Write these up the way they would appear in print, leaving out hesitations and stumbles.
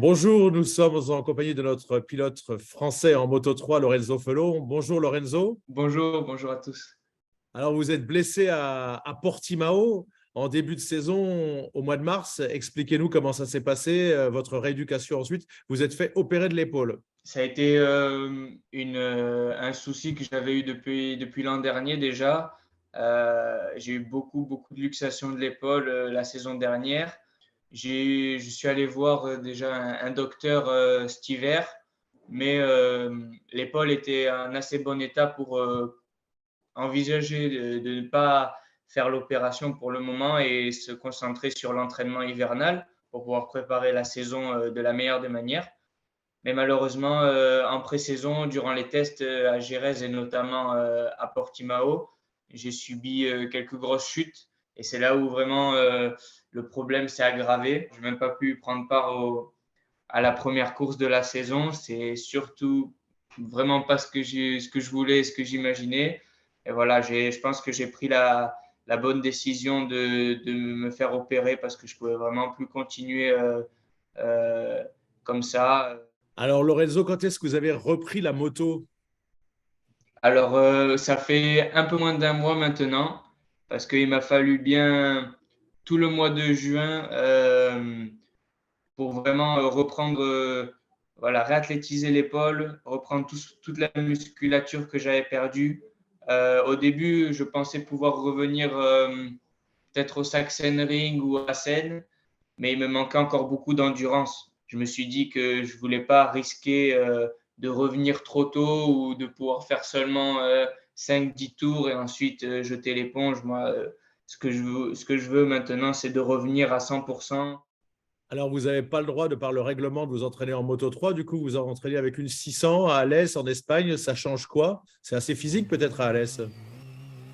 Bonjour, nous sommes en compagnie de notre pilote français en Moto 3, Lorenzo Felon. Bonjour Lorenzo. Bonjour, bonjour à tous. Alors vous êtes blessé à Portimao en début de saison au mois de mars. Expliquez-nous comment ça s'est passé, votre rééducation ensuite. Vous êtes fait opérer de l'épaule. Ça a été un souci que j'avais eu depuis l'an dernier déjà. J'ai eu beaucoup de luxation de l'épaule la saison dernière. Je suis allé voir déjà un docteur cet hiver, mais l'épaule était en assez bon état pour envisager de ne pas faire l'opération pour le moment et se concentrer sur l'entraînement hivernal pour pouvoir préparer la saison de la meilleure des manières. Mais malheureusement, en pré-saison, durant les tests à Jerez et notamment à Portimao, j'ai subi quelques grosses chutes et c'est là où vraiment le problème s'est aggravé. Je n'ai même pas pu prendre part à la première course de la saison. C'est surtout vraiment pas ce que je voulais, ce que j'imaginais. Et voilà, je pense que j'ai pris la bonne décision de me faire opérer parce que je pouvais vraiment plus continuer comme ça. Alors Lorenzo, quand est-ce que vous avez repris la moto? Alors, ça fait un peu moins d'un mois maintenant, parce qu'il m'a fallu bien tout le mois de juin pour vraiment reprendre, voilà, réathlétiser l'épaule, reprendre toute la musculature que j'avais perdue. Au début, je pensais pouvoir revenir peut-être au Sachsenring ou à Seine, mais il me manquait encore beaucoup d'endurance. Je me suis dit que je ne voulais pas risquer de revenir trop tôt ou de pouvoir faire seulement 5-10 tours et ensuite jeter l'éponge. Moi, ce que je veux maintenant, c'est de revenir à 100%. Alors vous n'avez pas le droit, de par le règlement, de vous entraîner en Moto 3. Du coup, vous vous entraînez avec une 600 à Alès en Espagne. Ça change quoi? C'est assez physique peut-être à Alès.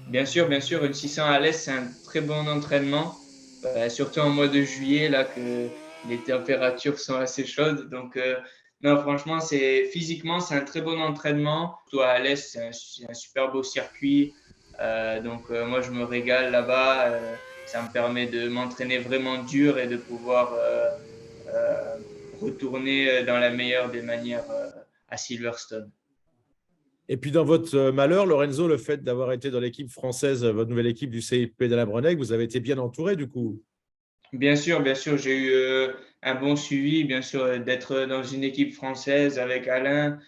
Bien sûr, une 600 à l'Est, c'est un très bon entraînement, surtout en mois de juillet, là, que les températures sont assez chaudes. Donc, non, franchement, physiquement, c'est un très bon entraînement. Surtout à l'Est, c'est un super beau circuit. Donc, moi, je me régale là-bas. Ça me permet de m'entraîner vraiment dur et de pouvoir euh, retourner dans la meilleure des manières à Silverstone. Et puis dans votre malheur, Lorenzo, le fait d'avoir été dans l'équipe française, votre nouvelle équipe du CIP d'Alabrenec, vous avez été bien entouré du coup. Bien sûr, j'ai eu un bon suivi, bien sûr, d'être dans une équipe française avec Alain.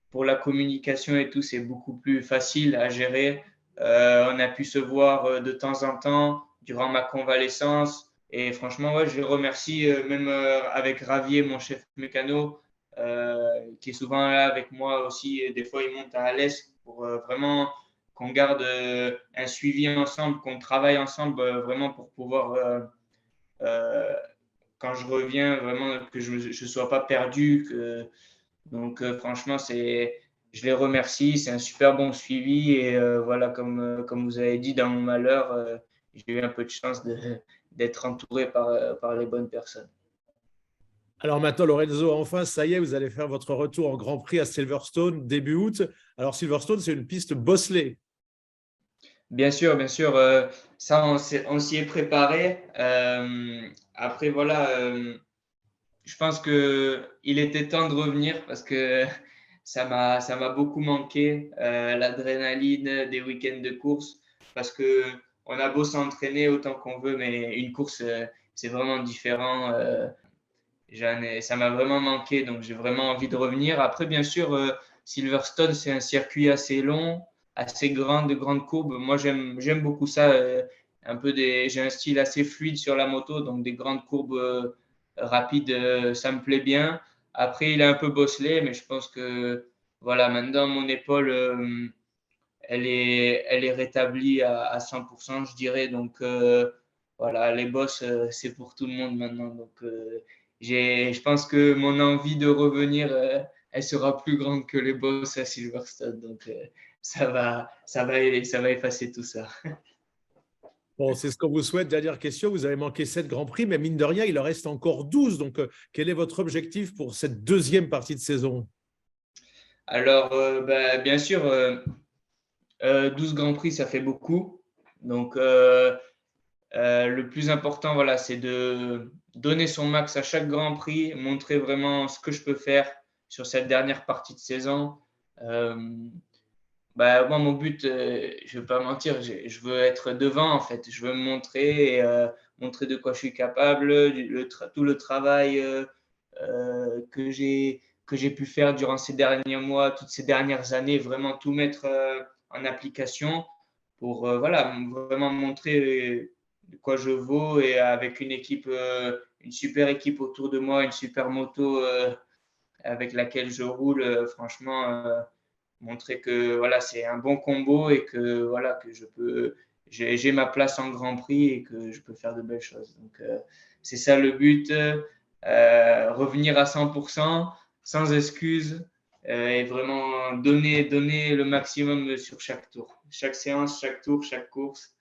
Pour la communication et tout, c'est beaucoup plus facile à gérer. On a pu se voir de temps en temps durant ma convalescence. Et franchement, ouais, je les remercie, même avec Ravier, mon chef mécano, qui est souvent là avec moi aussi. Et des fois, il monte à Alès pour vraiment qu'on garde un suivi ensemble, qu'on travaille ensemble vraiment pour pouvoir euh, quand je reviens, vraiment que je ne sois pas perdu. Donc, franchement, je les remercie. C'est un super bon suivi. Et voilà, comme vous avez dit, dans mon malheur, j'ai eu un peu de chance d'être entouré par les bonnes personnes. Alors maintenant, Lorenzo, enfin, ça y est, vous allez faire votre retour en Grand Prix à Silverstone début août. Alors Silverstone, c'est une piste bosselée. Bien sûr, ça, on s'y est préparé. Après, voilà, je pense qu'il était temps de revenir parce que ça m'a beaucoup manqué, l'adrénaline des week-ends de course, parce que on a beau s'entraîner autant qu'on veut, mais une course, c'est vraiment différent. Ça m'a vraiment manqué, donc j'ai vraiment envie de revenir. Après, bien sûr, Silverstone, c'est un circuit assez long, assez grand, de grandes courbes. Moi, j'aime beaucoup ça. J'ai un style assez fluide sur la moto, donc des grandes courbes rapides, ça me plaît bien. Après, il est un peu bosselé, mais je pense que voilà, maintenant mon épaule, elle est rétablie à 100%, je dirais. Donc voilà, les bosses, c'est pour tout le monde maintenant. Donc je pense que mon envie de revenir, elle sera plus grande que les bosses à Silverstone. Donc ça va effacer tout ça. Bon, c'est ce qu'on vous souhaite. Dernière question, vous avez manqué 7 Grands Prix, mais mine de rien, il en reste encore 12. Donc, quel est votre objectif pour cette deuxième partie de saison? Alors, bah, bien sûr, 12 Grands Prix, ça fait beaucoup. Donc, Le plus important, voilà, c'est de donner son max à chaque Grand Prix, montrer vraiment ce que je peux faire sur cette dernière partie de saison. Moi, mon but, je ne vais pas mentir, je veux être devant en fait. Je veux me montrer et montrer de quoi je suis capable, tout le travail que j'ai pu faire durant ces derniers mois, toutes ces dernières années, vraiment tout mettre en application pour voilà, vraiment montrer de quoi je vaux et avec une équipe, une super équipe autour de moi, une super moto avec laquelle je roule, franchement, montrer que voilà, c'est un bon combo et que voilà, que j'ai ma place en Grand Prix et que je peux faire de belles choses. Donc, c'est ça le but, revenir à 100%, sans excuses et vraiment donner le maximum sur chaque tour, chaque séance, chaque tour, chaque course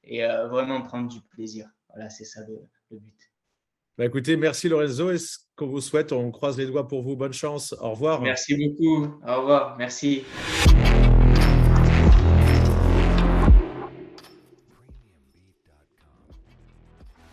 et vraiment prendre du plaisir. Voilà, c'est ça le but. Bah, écoutez, merci Lorenzo. Et ce qu'on vous souhaite, on croise les doigts pour vous. Bonne chance. Au revoir. Merci beaucoup. Au revoir. Merci.